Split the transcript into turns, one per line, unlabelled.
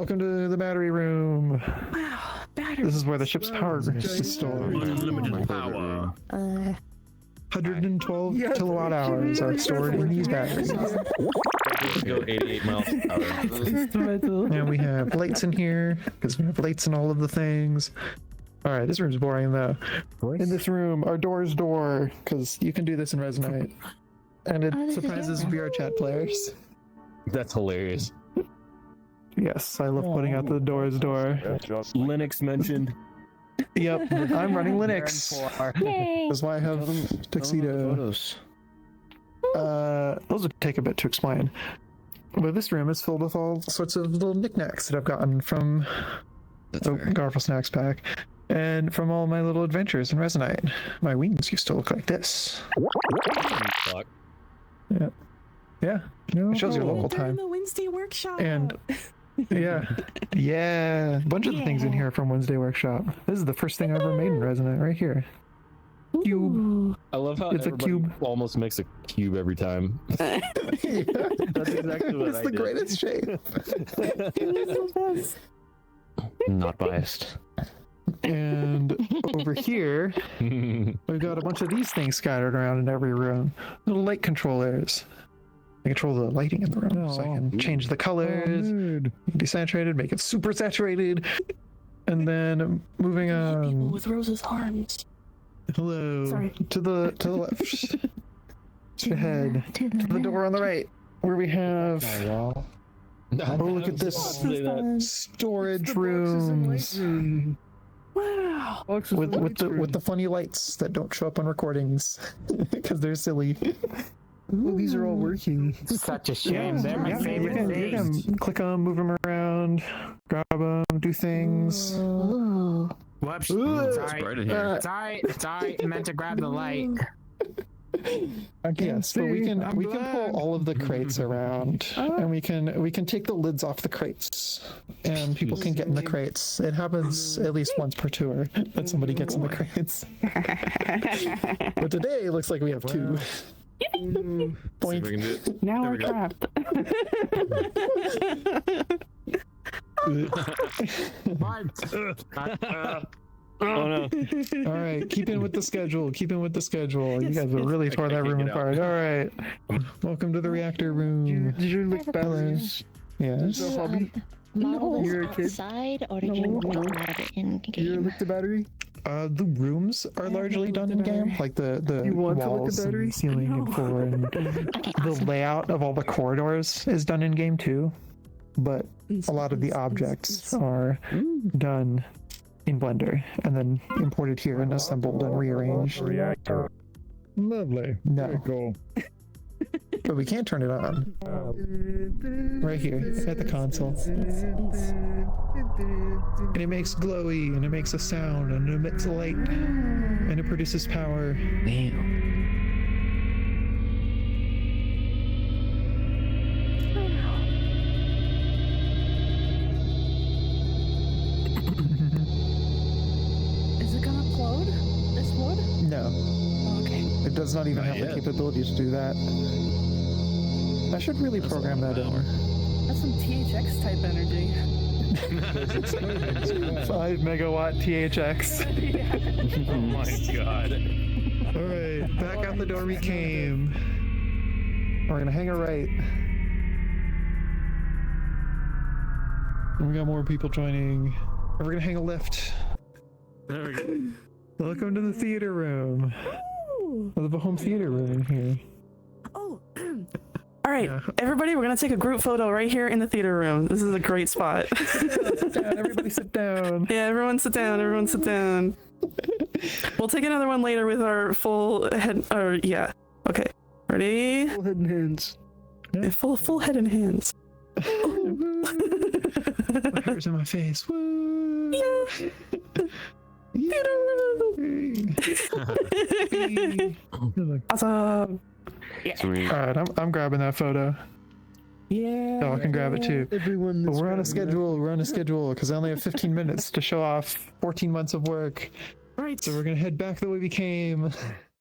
Welcome to the battery room.
Wow, battery.
This is where the ship's power is stored.
Unlimited power.
112 kilowatt hours are stored in these batteries.
Go 88 miles per hour.
And we have lights in here, because we have lights in all of the things. Alright, this room's boring though. In this room, our door's door, because you can do this in Resonite. And it surprises VR chat players.
That's hilarious.
Yes, I love putting out the door's door.
Linux mentioned.
Yep, I'm running Linux.
Yay.
That's why I have Tuxedo.
Photos.
Those would take a bit to explain. But this room is filled with all sorts of little knickknacks that I've gotten from the Garful Snacks pack. And from all my little adventures in Resonite. My wings used to look like this.
Fuck.
Yeah. Yeah. It shows your local
They're in
time.
the Wednesday workshop.
And yeah. Yeah. A bunch of the things in here from Wednesday Workshop. This is the first thing I ever made in Resonite right here. Cube.
I love how
It's a
everybody
cube.
almost makes a cube every time.
Yeah.
That's exactly what
It's
I
the
did.
greatest shape.
Not biased.
And over here, we've got a bunch of these things scattered around in every room. Little light controllers. I control the lighting in the room, so I can change the colors, desaturated, make it super saturated, and then moving
People
on.
with Rose's arms.
Hello.
Sorry.
To the left. To head. To the door on the right, where we have. Oh, look at this storage rooms
Wow.
with the funny lights that don't show up on recordings because they're silly.
Well, these are all working.
Such a shame. They're my favorite
you
things.
can click them, move them around, grab them, do things.
Whoops.
It's
Sorry.
bright in here.
Sorry. I meant to grab the light.
Yes, but we can pull all of the crates around, and we can take the lids off the crates, and people can get in the crates. It happens at least once per tour that somebody gets in the crates. But today it looks like we have two. Point.
Now we're trapped.
Oh no.
All right, keep in with the schedule. You guys will really tore that room apart. All right, welcome to the reactor room.
Did you lick batteries?
Yes.
So, hobby?
Model this
You're a kid?
outside, or did you build out of it in
Did you
game?
lick the battery?
The rooms are largely done in game, like the
You want to look at
walls
battery?
and ceiling and floor, and
Okay,
the
awesome.
layout of all the corridors is done in game too. But a lot of the objects are done in Blender and then imported here and assembled and rearranged.
Reactor. Lovely.
No,
Cool.
but we can't turn it on. Right here at the console. And it makes glowy, and it makes a sound, and it emits light, and it produces power.
Damn.
Is it gonna upload this wood?
No,
Oh, okay.
it does not even
Not
have
yet.
the capability to do that. I should really
That's a
program
long
that in.
hour.
That's some THX type energy.
5 megawatt THX.
Oh my god.
Alright, back out the door we came. We're gonna hang a right. And we got more people joining. And we're gonna hang a left.
There we go.
Welcome to the theater room.
Ooh.
We have a home theater room in here.
Oh. All right,
Yeah.
everybody, we're gonna take a group photo right here in the theater room. This is a great spot.
Sit down, everybody sit down.
Yeah, everyone sit down. Everyone sit down. We'll take another one later with our full head. Or yeah. Okay. Ready?
Full head and hands.
Full head and hands.
My hair's in my face. Woo!
Yeah. Awesome.
Sweet.
Alright, I'm grabbing that photo.
Yeah.
Y'all can grab it too.
Everyone.
But
that's
we're on a
grabbing
schedule. We're on a schedule because I only have 15 minutes to show off 14 months of work.
Right.
So we're gonna head back the way we came.